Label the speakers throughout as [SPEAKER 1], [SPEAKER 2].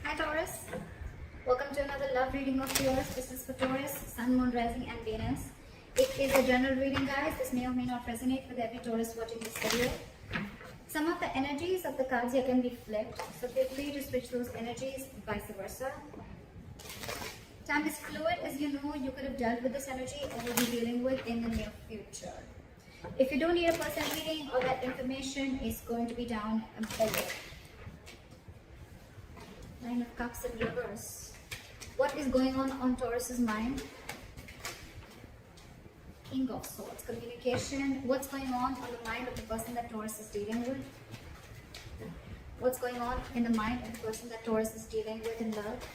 [SPEAKER 1] Hi Taurus, welcome to another love reading of yours. This is for Taurus, Sun, Moon, Rising and Venus. It is a general reading, guys. This may or may not resonate with every Taurus watching this video. Some of the energies of the cards here can be flipped, so feel free to switch those energies, vice versa. Time is fluid, as you know. You could have dealt with this energy or will be dealing with in the near future. If you don't need a personal reading, all that information is going to be down below. Nine of Cups in reverse. What is going on Taurus's mind? King of Swords. Communication. What's going on the mind of the person that Taurus is dealing with? What's going on in the mind of the person that Taurus is dealing with in love?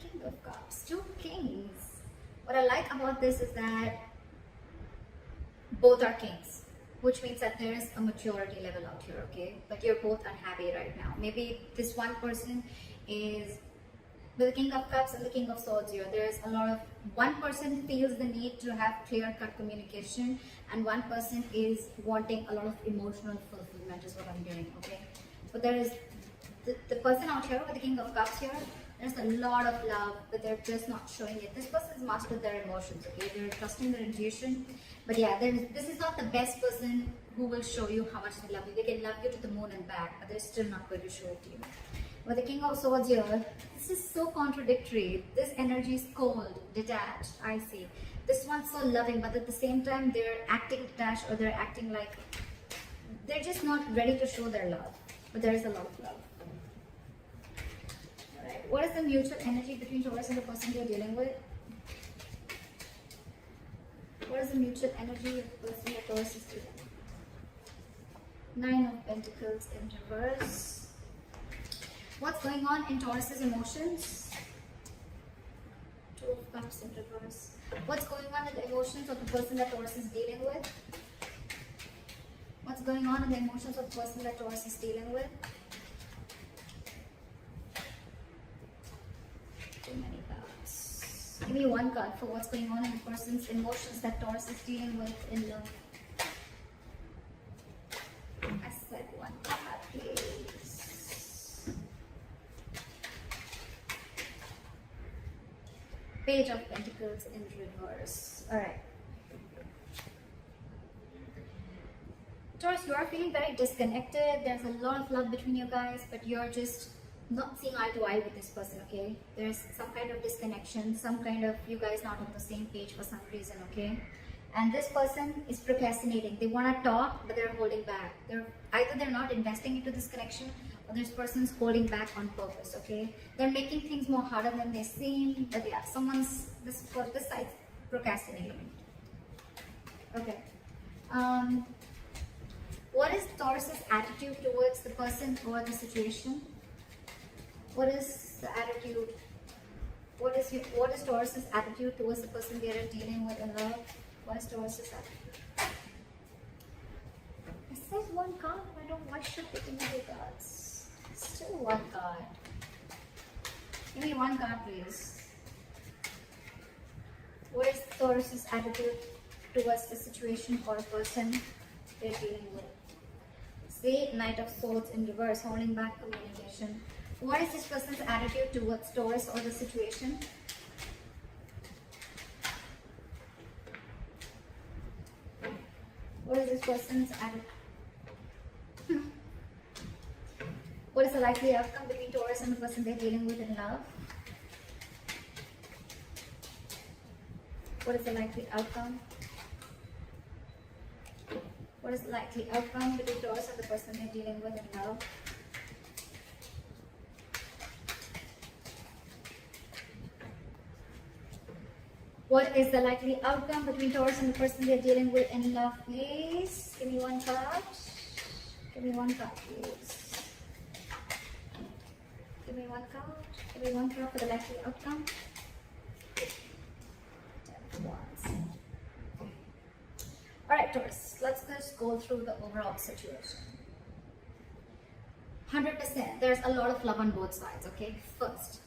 [SPEAKER 1] King of Cups. Two kings. What I like about this is that both are kings, which means that there is a maturity level out here, okay? But you're both unhappy right now. Maybe this one person is with the King of Cups and the King of Swords here. There's a lot of, one person feels the need to have clear-cut communication, and one person is wanting a lot of emotional fulfillment is what I'm hearing, okay? But there is the person out here with the King of Cups here, there's a lot of love, but they're just not showing it. This person has mastered their emotions, okay? They're trusting their intuition. But yeah, this is not the best person who will show you how much they love you. They can love you to the moon and back, but they're still not going to show it to you. With the King of Swords here, this is so contradictory. This energy is cold, detached, I see. This one's so loving, but at the same time, they're acting detached, or they're acting like they're just not ready to show their love. But there is a lot of love. Alright, what is the mutual energy between Taurus and the person you're dealing with? What is the mutual energy of the person that Taurus is dealing with? Nine of Pentacles in reverse. What's going on in Taurus's emotions? Two of Cups in reverse. What's going on in the emotions of the person that Taurus is dealing with? What's going on in the emotions of the person that Taurus is dealing with? Too many cards. Give me one card for what's going on in the person's emotions that Taurus is dealing with in love. I said one card, please. Page of Pentacles in reverse. Alright. Taurus, you are feeling very disconnected. There's a lot of love between you guys, but you're just not seeing eye to eye with this person, okay? There's some kind of disconnection, some kind of you guys not on the same page for some reason, okay? And this person is procrastinating. They want to talk, but they're holding back. Either they're not investing into this connection, or this person's holding back on purpose, okay? They're making things more harder than they seem, but yeah, this side procrastinating. Okay. What is Taurus's attitude towards the person or the situation? What is the attitude? What is Taurus's attitude towards the person they are dealing with in love? What is Taurus's attitude? It says one card. I don't. Why should they give me the cards? Still one card. Give me one card, please. What is Taurus's attitude towards the situation or person they're dealing with? See, Knight of Swords in reverse, holding back communication. What is this person's attitude towards Taurus or the situation? What is this person's attitude? What is the likely outcome between Taurus and the person they're dealing with in love? What is the likely outcome? What is the likely outcome between Taurus and the person they're dealing with in love? What is the likely outcome between Taurus and the person they're dealing with in love, please? Give me one card. Give me one card, please. Give me one card. Give me one card for the likely outcome. 10 of Wands. Alright, Taurus, let's just go through the overall situation. 100%. There's a lot of love on both sides, okay? First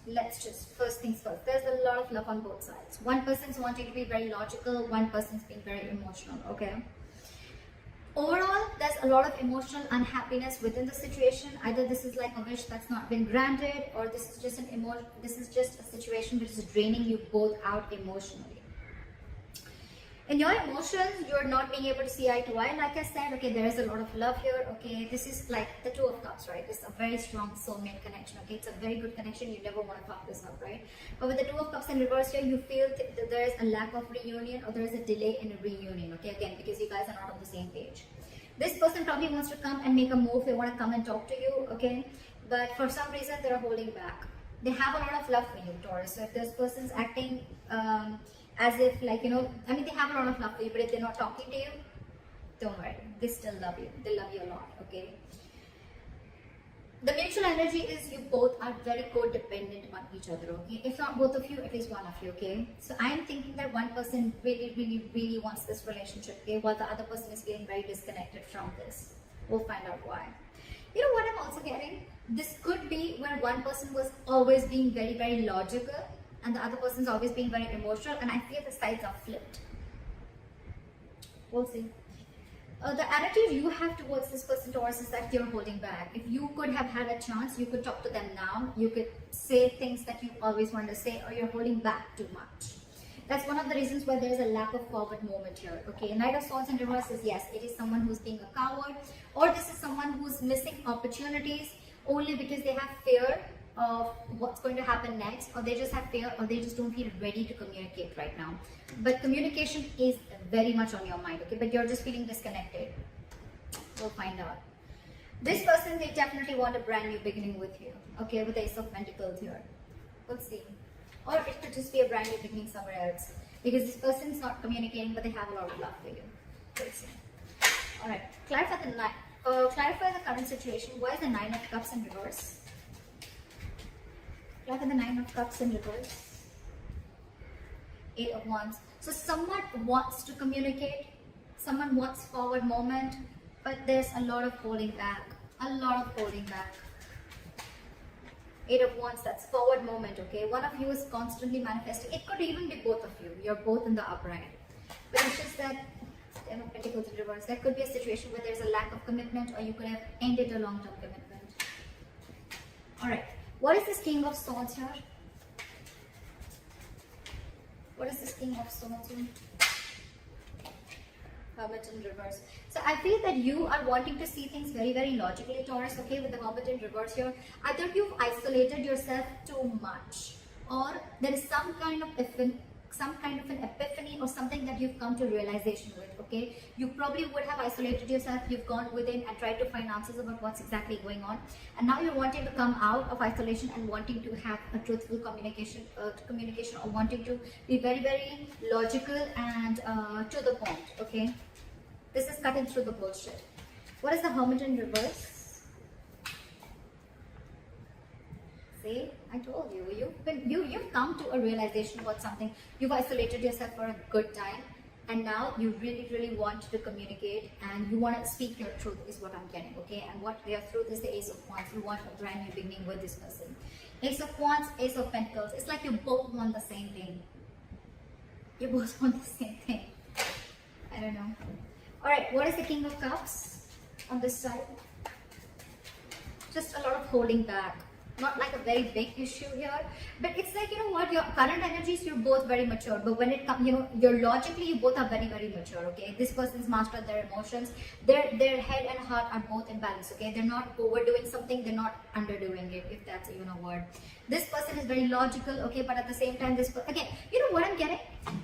[SPEAKER 1] things first. There's a lot of love on both sides. One person's wanting to be very logical, one person's being very emotional, okay? Overall, there's a lot of emotional unhappiness within the situation. Either this is like a wish that's not been granted, or this is just this is just a situation which is draining you both out emotionally. In your emotions, you're not being able to see eye to eye. Like I said, okay, there is a lot of love here. Okay, this is like the Two of Cups, right? It's a very strong soulmate connection. Okay, it's a very good connection. You never want to fuck this up, right? But with the Two of Cups in reverse here, you feel that there is a lack of reunion, or there is a delay in a reunion. Okay, again, because you guys are not on the same page. This person probably wants to come and make a move. They want to come and talk to you. Okay, but for some reason they are holding back. They have a lot of love for you, Taurus. So if this person's acting as if, like, you know, I mean, they have a lot of love for you, but if they're not talking to you, don't worry, they still love you. They love you a lot. Okay, the mutual energy is you both are very codependent on each other. Okay, if not both of you, at least one of you. Okay, so I'm thinking that one person really wants this relationship, okay, while the other person is feeling very disconnected from this. We'll find out why. You know what I'm also getting? This could be where one person was always being very logical, and the other person's always being very emotional, and I feel the sides are flipped. We'll see. The attitude you have towards this person, Taurus, is that you're holding back. If you could have had a chance, you could talk to them now. You could say things that you always wanted to say, or you're holding back too much. That's one of the reasons why there is a lack of forward movement here. Okay, Knight of Swords in reverse is, yes, it is someone who's being a coward, or this is someone who's missing opportunities only because they have fear of what's going to happen next, or they just have fear, or they just don't feel ready to communicate right now. But communication is very much on your mind, okay, but you're just feeling disconnected. We'll find out. This person, they definitely want a brand new beginning with you, okay, with the Ace of Pentacles here. We'll see. Or it could just be a brand new beginning somewhere else, because this person's not communicating, but they have a lot of love for you. We'll see. Alright, clarify the current situation. Why is the Nine of Cups in reverse? Clarify the Nine of Cups in reverse. Eight of Wands. So someone wants to communicate, someone wants forward movement, but there's a lot of holding back. A lot of holding back. Eight of Wands, that's forward movement, okay? One of you is constantly manifesting. It could even be both of you. You're both in the upright. But it's just that, Ten of Pentacles in reverse, there could be a situation where there's a lack of commitment, or you could have ended a long-term commitment. Alright, what is this King of Swords here? What is this King of Swords here? Hermit in reverse. So I feel that you are wanting to see things very logically, Taurus, okay, with the Hermit in reverse here. Either you've isolated yourself too much, or there is some kind of an epiphany or something that you've come to realization with, okay? You probably would have isolated yourself, you've gone within and tried to find answers about what's exactly going on, and now you're wanting to come out of isolation and wanting to have a truthful communication, or wanting to be very logical and to the point, okay? This is cutting through the bullshit. What is the Hermit in reverse? See, I told you, you've come to a realization about something. You've isolated yourself for a good time, and now you really want to communicate, and you want to speak your truth, is what I'm getting, okay? And what your truth is the Ace of Wands. You want a brand new beginning with this person. Ace of Wands, Ace of Pentacles. It's like you both want the same thing. You both want the same thing. I don't know. Alright, what is the King of Cups on this side? Just a lot of holding back. Not like a very big issue here, but it's like, you know what, your current energies, you're both very mature, but when it comes, you know, you're logically, you both are very mature, okay? This person's mastered their emotions, their head and heart are both in balance, okay? They're not overdoing something, they're not underdoing it, if that's even a word. This person is very logical, okay, but at the same time, again, you know what I'm getting?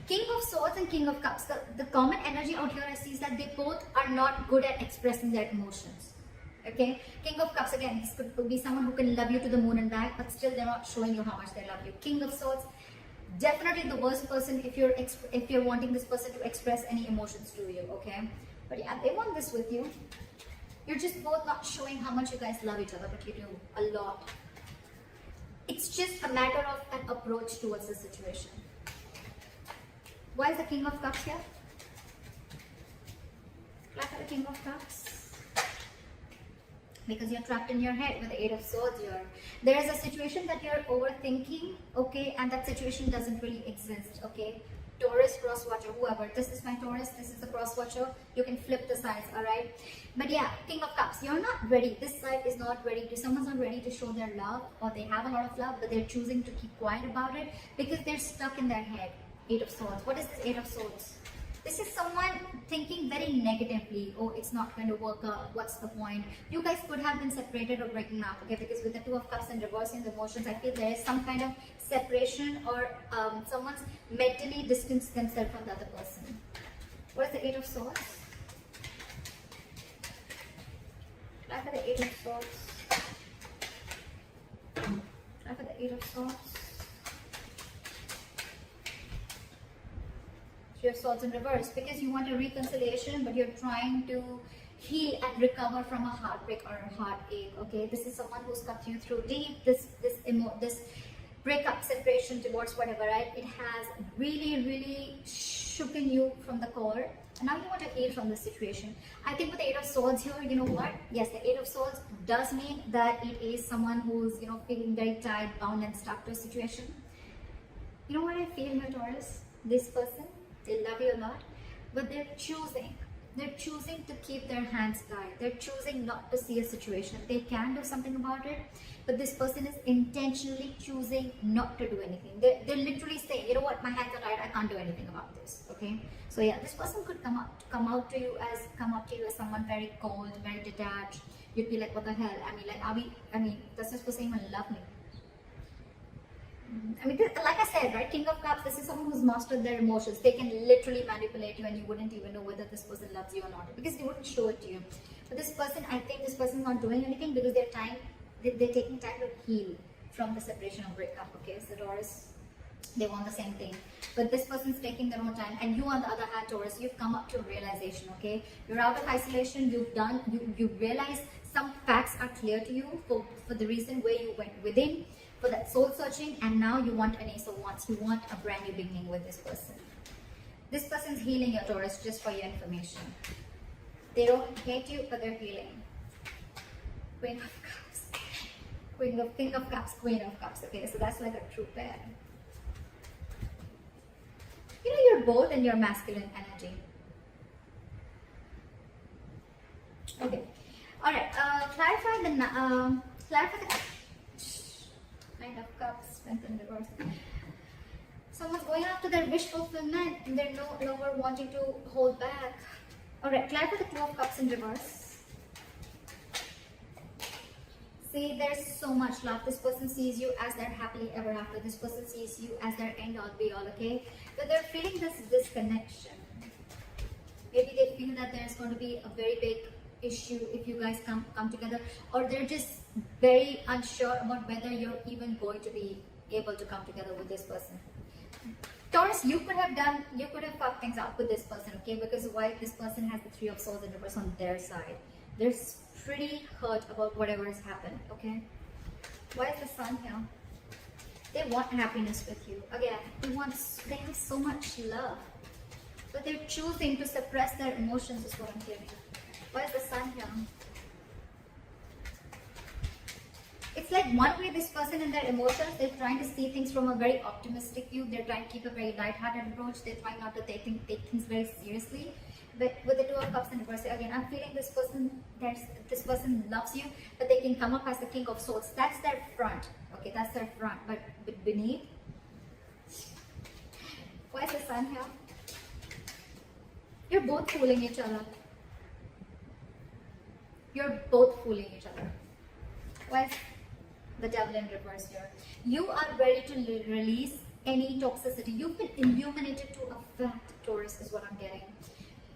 [SPEAKER 1] King of Swords and King of Cups, the common energy out here I see is that they both are not good at expressing their emotions. Okay, King of Cups, again, this could be someone who can love you to the moon and back, but still they're not showing you how much they love you. King of Swords, definitely the worst person if you're wanting this person to express any emotions to you, okay? But yeah, they want this with you. You're just both not showing how much you guys love each other, but you do a lot. It's just a matter of an approach towards the situation. Why is the King of Cups here? Clap for the King of Cups. Because you're trapped in your head with the Eight of Swords here. There is a situation that you're overthinking, okay, and that situation doesn't really exist, okay. Taurus cross watcher, whoever. This is my Taurus, this is the cross watcher. You can flip the sides, alright? But yeah, King of Cups, you're not ready. This side is not ready. Someone's not ready to show their love, or they have a lot of love, but they're choosing to keep quiet about it because they're stuck in their head. Eight of Swords. What is this Eight of Swords? This is someone thinking very negatively. Oh, it's not going to work out. What's the point? You guys could have been separated or breaking up, okay? Because with the Two of Cups and reversing the emotions, I feel there is some kind of separation, or someone's mentally distanced themselves from the other person. What is the Eight of Swords? Try for the Eight of Swords. Try for the Eight of Swords. Three of Swords in reverse, because you want a reconciliation, but you're trying to heal and recover from a heartbreak or a heartache. Okay, this is someone who's cut you through deep. This breakup, separation, divorce, whatever, right? It has really shooken you from the core, and now you want to heal from this situation. I think with the Eight of Swords here, you know what? Yes, the Eight of Swords does mean that it is someone who's, you know, feeling very tied, bound, and stuck to a situation. You know what I feel here, Taurus? This person, they love you a lot, but they're choosing to keep their hands tied. They're choosing not to see a situation. They can do something about it, but this person is intentionally choosing not to do anything. They're literally saying, you know what, my hands are tied, I can't do anything about this. Okay, so yeah, this person could come up to you as someone very cold, very detached. You'd be like, what the hell? I mean, does this person even love me? I mean, like I said, right, King of Cups, this is someone who's mastered their emotions. They can literally manipulate you, and you wouldn't even know whether this person loves you or not, because they wouldn't show it to you. But this person, I think this person is not doing anything because they're taking time to heal from the separation or breakup. Okay, so Taurus, they want the same thing, but this person's taking their own time. And you, on the other hand, Taurus, you've come up to a realization. Okay, you're out of isolation. You realize some facts are clear to you for the reason where you went within, for that soul searching, and now you want an Ace of Wands. You want a brand new beginning with this person. This person's healing your Taurus, just for your information. They don't hate you, but they're healing. Queen of Cups. King of Cups, Queen of Cups. Okay, so that's like a true pair. You know, you're both in your masculine energy. Okay. Alright, clarify the Nine of Cups, Strength in reverse. Someone's going after their wish fulfillment, and they're no longer wanting to hold back. Alright, clarify the Two of Cups in reverse. See, there's so much love. This person sees you as their happily ever after. This person sees you as their end all be all, okay? But they're feeling this disconnection. Maybe they feel that there's going to be a very big issue if you guys come together, or they're just very unsure about whether you're even going to be able to come together with this person. Taurus, you could have fucked things up with this person, okay? Because why? This person has the Three of Swords in reverse on their side. They're pretty hurt about whatever has happened, okay? Why is the Sun here? They want happiness with you. Again, they have so much love, but they're choosing to suppress their emotions, is what I'm hearing. Why is the Sun here? It's like one way this person in their emotions, they're trying to see things from a very optimistic view. They're trying to keep a very light-hearted approach. They're trying not to take things very seriously. But with the Two of Cups in reverse, again, I'm feeling this person loves you, but they can come up as the King of Swords. That's their front. Okay, that's their front. But beneath, why is the Sun here? You're both fooling each other. You're both fooling each other. Why is the Devil in reverse here? You are ready to release any toxicity. You've been illuminated to a fact, Taurus, is what I'm getting.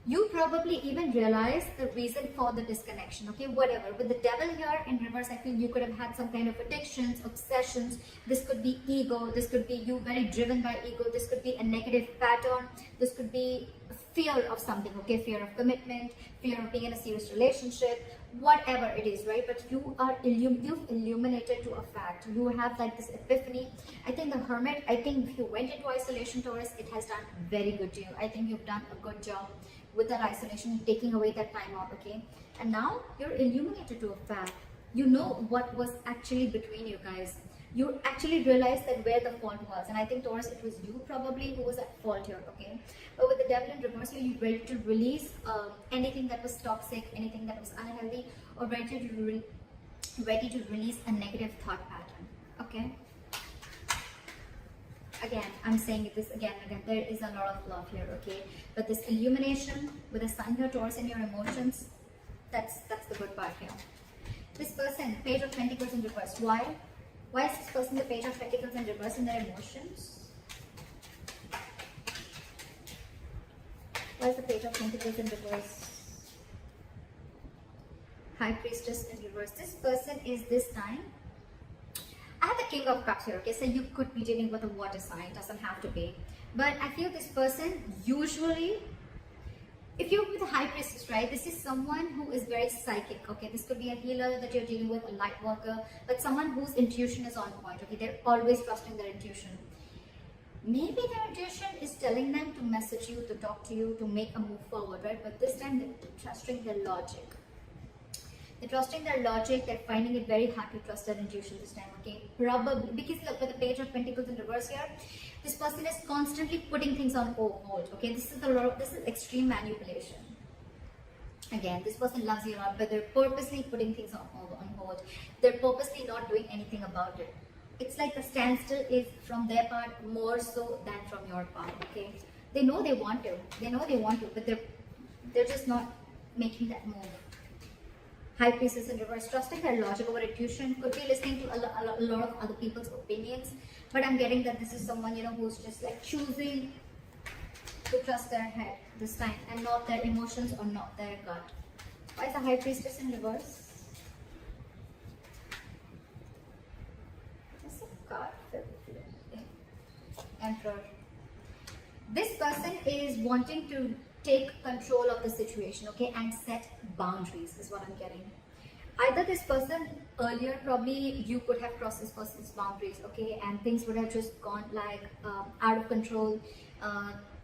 [SPEAKER 1] You probably even realize the reason for the disconnection, okay? Whatever. With the Devil here in reverse, I feel you could have had some kind of addictions, obsessions. This could be ego. This could be you very driven by ego. This could be a negative pattern. This could be fear of something, okay? Fear of commitment, fear of being in a serious relationship, whatever it is, right? But you've illuminated to a fact. You have like this epiphany. I think the Hermit, I think if you went into isolation, Taurus, it has done very good to you. I think you've done a good job with that isolation, taking away that time out, okay? And now you're illuminated to a fact. You know what was actually between you guys. you actually realize that where the fault was. And I think Taurus, it was you probably who was at fault here, okay? But with the devil in reverse, you're ready to release anything that was toxic, anything that was unhealthy, or ready to release a negative thought pattern, okay? Again, I'm saying this again and again, there is a lot of love here, okay? But this illumination with the sun here, Taurus, in your emotions, that's the good part here. This person, Page of Pentacles in reverse. Why? Why is this person the Page of Pentacles in reverse in their emotions? Why is the Page of Pentacles in reverse? High Priestess in reverse. This person is this time. I have the King of Cups here, okay? So you could be dealing with a water sign, doesn't have to be. But I feel this person usually, if you're with a High Priestess, right, this is someone who is very psychic, okay? This could be a healer that you're dealing with, a light worker, but someone whose intuition is on point, okay? They're always trusting their intuition. Maybe their intuition is telling them to message you, to talk to you, to make a move forward, right? But this time they're trusting their logic. They're trusting their logic, they're finding it very hard to trust their intuition this time, okay? Probably, because look, with the Page of Pentacles in reverse here, this person is constantly putting things on hold, okay? This is extreme manipulation. Again, this person loves you a lot, but they're purposely putting things on hold. They're purposely not doing anything about it. It's like the standstill is from their part more so than from your part, okay? They know they want to, but they're just not making that move. High Priestess in reverse, trusting their logic over intuition, could be listening to a lot of other people's opinions, but I'm getting that this is someone, you know, who's just like choosing to trust their head this time and not their emotions or not their gut. Why is the High Priestess in reverse? Just a card. Emperor. This person is wanting to take control of the situation, okay, and set boundaries is what I'm getting. Either this person earlier, probably you could have crossed this person's boundaries, okay, and things would have just gone like out of control.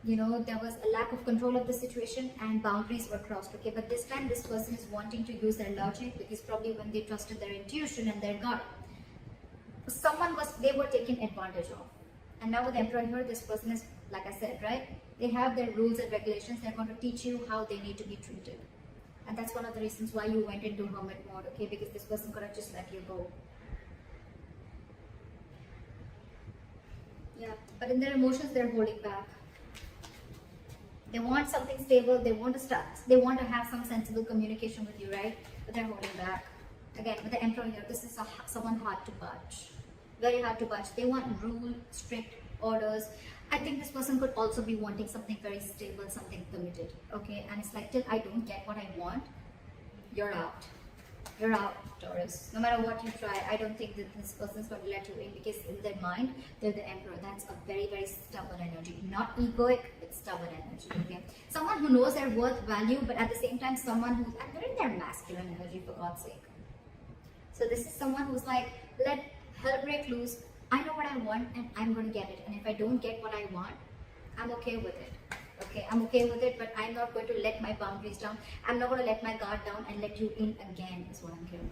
[SPEAKER 1] You know, there was a lack of control of the situation and boundaries were crossed, okay? But this time this person is wanting to use their logic, because probably when they trusted their intuition and their gut, they were taken advantage of. And now with the Emperor here, this person is, like I said, right? They have their rules and regulations. They're going to teach you how they need to be treated. And that's one of the reasons why you went into hermit mode, okay? Because this person could have just let you go. Yeah, but in their emotions, they're holding back. They want something stable. They want to start. They want to have some sensible communication with you, right? But they're holding back. Again, with the Emperor here, this is someone hard to budge. Very hard to budge. They want rule, strict orders. I think this person could also be wanting something very stable, something committed, okay? And it's like, till I don't get what I want, you're out. You're out, Taurus. No matter what you try, I don't think that this person's going to let you in, because in their mind, they're the Emperor. That's a very, very stubborn energy. Not egoic, but stubborn energy, okay? Someone who knows their worth, value, but at the same time, someone who's, and they're in their masculine energy, for God's sake. So this is someone who's like, let hell break loose. I know what I want and I'm going to get it. And if I don't get what I want, I'm okay with it. Okay, I'm okay with it, but I'm not going to let my boundaries down. I'm not going to let my guard down and let you in again, is what I'm hearing.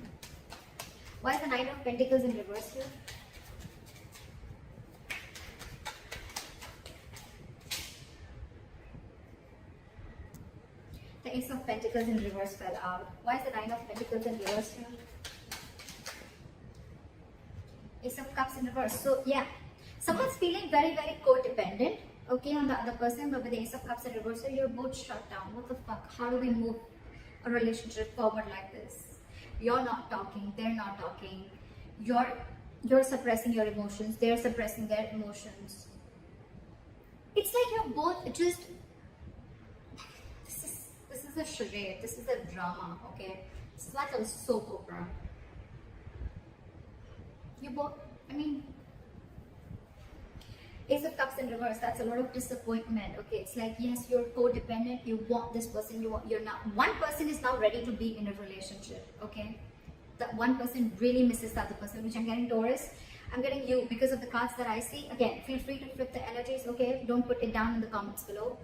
[SPEAKER 1] Why is the Knight of Pentacles in reverse here? The Ace of Pentacles in reverse fell out. Why is the Nine of Pentacles in reverse here? Ace of Cups in reverse. So yeah, someone's feeling very, very codependent, okay, on the other person, but with the Ace of Cups in reverse, so you're both shut down. What the fuck? How do we move a relationship forward like this? You're not talking, they're not talking. You're suppressing your emotions, they're suppressing their emotions. It's like you're both just, this is a charade, this is a drama, okay? This is like a soap opera. You both, I mean, Ace of Cups in reverse, that's a lot of disappointment, okay? It's like, yes, you're codependent, you want this person, you're not. One person is now ready to be in a relationship, okay? That one person really misses the other person, which I'm getting Taurus. I'm getting you because of the cards that I see. Again, feel free to flip the energies, okay? Don't put it down in the comments below.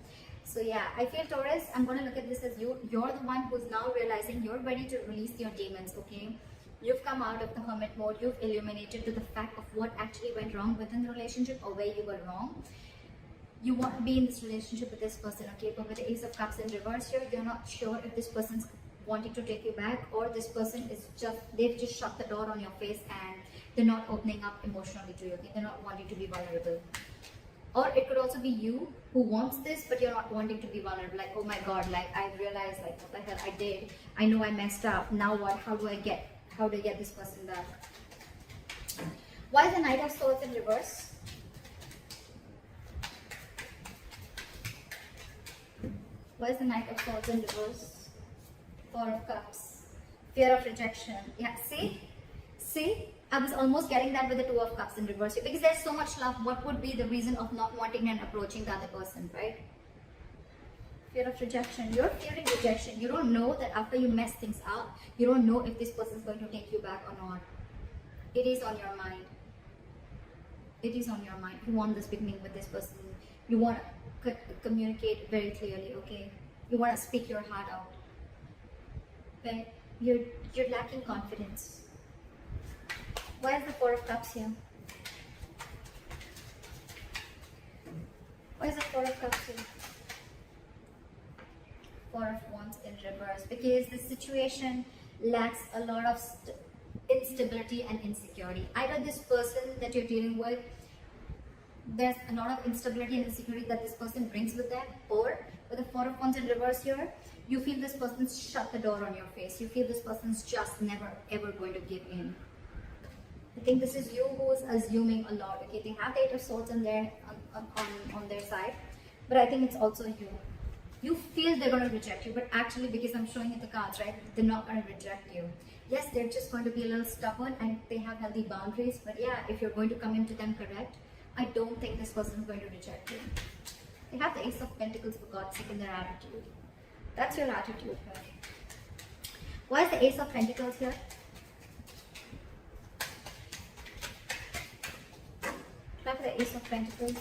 [SPEAKER 1] So yeah, I feel Taurus, I'm going to look at this as you're the one who's now realizing you're ready to release your demons, okay? You've come out of the hermit mode. You've illuminated to the fact of what actually went wrong within the relationship or where you were wrong. You want to be in this relationship with this person, okay? But with the Ace of Cups in reverse here, you're not sure if this person's wanting to take you back, or this person is just, they've just shut the door on your face and they're not opening up emotionally to you, okay? They're not wanting to be vulnerable. Or it could also be you who wants this, but you're not wanting to be vulnerable. Like, oh my God, like I realized like what the hell I did. I know I messed up. Now what? How do I get this person back? Why is the Knight of Swords in reverse? Why is the Knight of Swords in reverse? Four of Cups. Fear of rejection. Yeah, see? See? I was almost getting that with the Two of Cups in reverse. Because there's so much love. What would be the reason of not wanting and approaching the other person, right? Fear of rejection. You're fearing rejection. You don't know that after you mess things up, you don't know if this person is going to take you back or not. It is on your mind. It is on your mind. You want this beginning with this person. You want to communicate very clearly, okay? You want to speak your heart out. But you're lacking confidence. Why is the Four of Cups here? Why is the Four of Cups here? Four of Wands in reverse. Because the situation lacks a lot of instability and insecurity. Either this person that you're dealing with, there's a lot of instability and insecurity that this person brings with them, or with the Four of Wands in reverse here, you feel this person's shut the door on your face. You feel this person's just never ever going to give in. I think this is you who is assuming a lot. Okay, they have the Eight of Swords on their side, but I think it's also you. You feel they're going to reject you, but actually, because I'm showing you the cards, right, they're not going to reject you. Yes, they're just going to be a little stubborn and they have healthy boundaries, but yeah, if you're going to come into them correct, I don't think this person is going to reject you. They have the Ace of Pentacles, for God's sake, in their attitude. That's your attitude here. Why is the Ace of Pentacles here? Back for the Ace of Pentacles.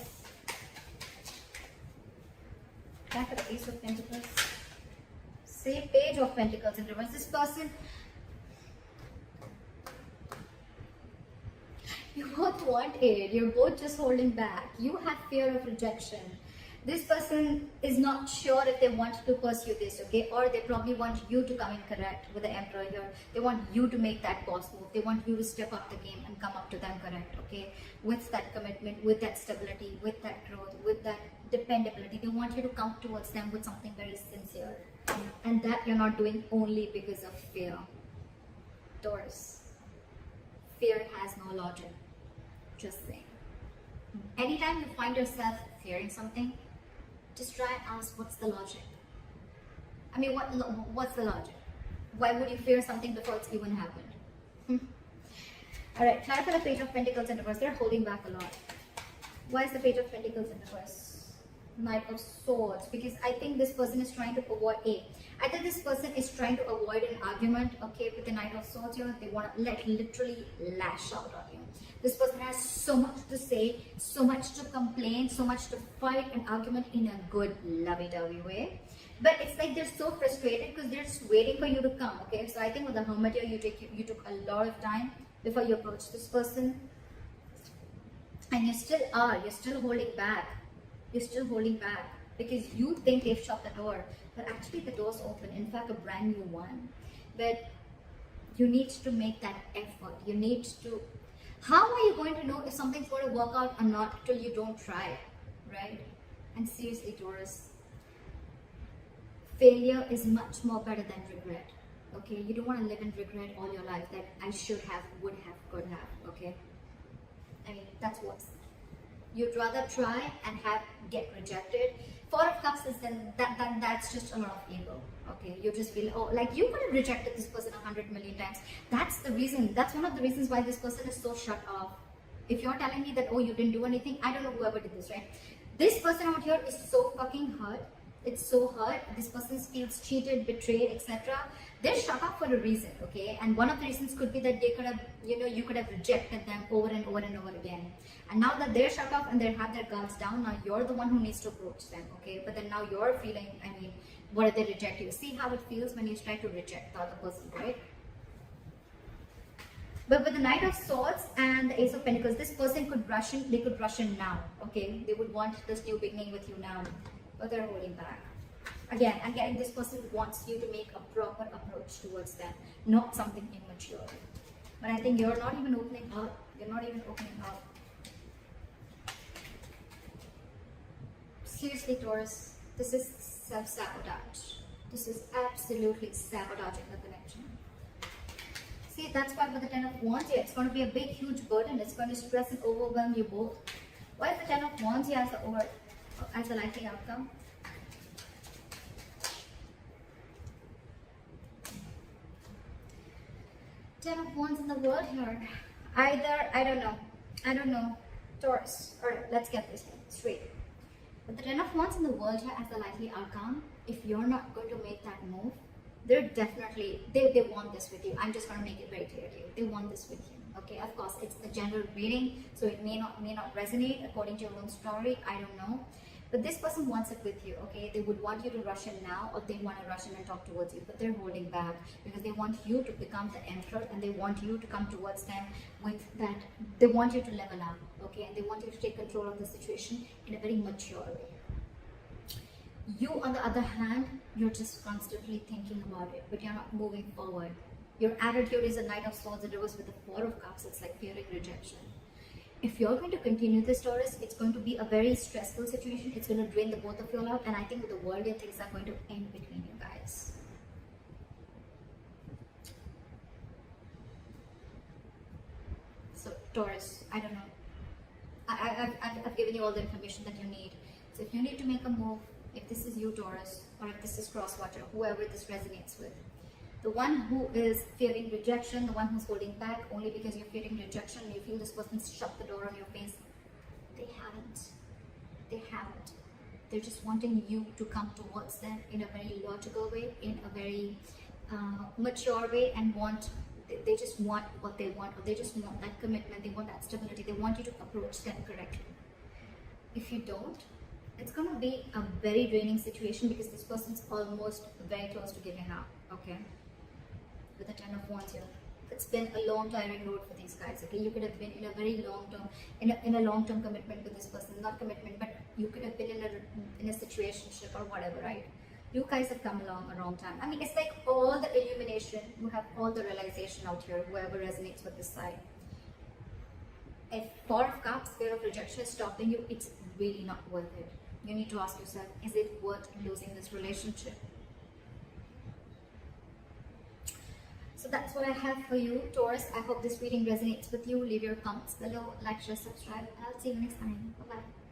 [SPEAKER 1] Back for the Ace of Pentacles. Say Page of Pentacles in reverse. This person, you both want it. You're both just holding back. You have fear of rejection. This person is not sure if they want to pursue this, okay? Or they probably want you to come in correct with the Emperor here. They want you to make that boss move. They want you to step up the game and come up to them correct, okay? With that commitment, with that stability, with that growth, with that dependability. They want you to come towards them with something very sincere. And that you're not doing only because of fear. Taurus. Fear has no logic. Just saying. Anytime you find yourself fearing something, just try and ask, what's the logic? I mean, what's the logic? Why would you fear something before it's even happened? Alright, try for the Page of Pentacles in reverse. They're holding back a lot. Why is the Page of Pentacles in reverse? Knight of Swords. Because I think this person is trying to avoid either this person is trying to avoid an argument, okay, with the Knight of Swords here. They want to literally lash out on you. This person has so much to say, so much to complain, so much to fight an argument in a good, lovey-dovey way. But it's like they're so frustrated because they're just waiting for you to come, okay? So I think with the Hermit here, you took a lot of time before you approached this person. And you still are. You're still holding back. You're still holding back because you think they've shut the door. But actually the door's open. In fact, a brand new one. But you need to make that effort. You need to... How are you going to know if something's going to work out or not till you don't try, right? And seriously, Taurus, failure is much more better than regret, okay? You don't want to live in regret all your life that I should have, would have, could have, okay? I mean, that's worse. You'd rather try and get rejected. Four of Cups is then that's just a lot of ego. Okay, you just feel, oh, like you could have rejected this person 100 million times. That's the reason. That's one of the reasons why this person is so shut off. If you're telling me that, oh, you didn't do anything, I don't know whoever did this, right? This person out here is so fucking hurt. It's so hurt. This person feels cheated, betrayed, etc. They're shut off for a reason, okay? And one of the reasons could be that they could have, you could have rejected them over and over and over again. And now that they're shut off and they have their guards down, now you're the one who needs to approach them, okay? But then now you're feeling, I mean, what if they reject you? See how it feels when you try to reject the other person, right? But with the Knight of Swords and the Ace of Pentacles, this person could rush in. They could rush in now. Okay, they would want this new beginning with you now, but they're holding back. Again, I'm getting this person wants you to make a proper approach towards them, not something immature. But I think you're not even opening up. You're not even opening up. Seriously, Taurus, this is self-sabotage. This is absolutely sabotaging the connection. See, that's why with the Ten of Wands here, it's going to be a big, huge burden. It's going to stress and overwhelm you both. Why is the Ten of Wands here as a likely outcome? Ten of Wands in the world here. Either, I don't know, Taurus. Alright, let's get this straight. But the Ten of Wands in the world here as a likely outcome, if you're not going to make that move, they're definitely, they want this with you. I'm just going to make it very clear to you. They want this with you. Okay, of course, it's a general reading, so it may not resonate according to your own story. I don't know. But this person wants it with you, okay? They would want you to rush in now, or they want to rush in and talk towards you, but they're holding back because they want you to become the emperor, and they want you to come towards them with that. They want you to level up, okay? And they want you to take control of the situation in a very mature way. You, on the other hand, you're just constantly thinking about it, but you're not moving forward. Your attitude is a Knight of Swords, and it was with the Four of Cups. It's like fearing rejection. If you're going to continue this, Taurus, it's going to be a very stressful situation. It's going to drain the both of you out, and I think with the world, things are going to end between you guys. So, Taurus, I don't know. I've given you all the information that you need. So, if you need to make a move, if this is you, Taurus, or if this is crosswatcher, whoever this resonates with, the one who is fearing rejection, the one who's holding back only because you're fearing rejection, you feel this person's shut the door on your face, they haven't. They haven't. They're just wanting you to come towards them in a very logical way, in a very mature way, and they just want what they want, or they just want that commitment, they want that stability, they want you to approach them correctly. If you don't, it's going to be a very draining situation because this person's almost very close to giving up, okay? With the Ten of Wands here. It's been a long, tiring road for these guys, okay? You could have been in a very long-term, in a long-term commitment with this person. Not commitment, but you could have been in a situationship or whatever, right? You guys have come along a wrong time. I mean, it's like all the illumination, you have all the realization out here, whoever resonates with this side. If Four of Cups, fear of rejection is stopping you, it's really not worth it. You need to ask yourself, is it worth losing this relationship? So that's what I have for you, Taurus. I hope this reading resonates with you. Leave your comments below, like, share, subscribe, and I'll see you next time. Bye-bye.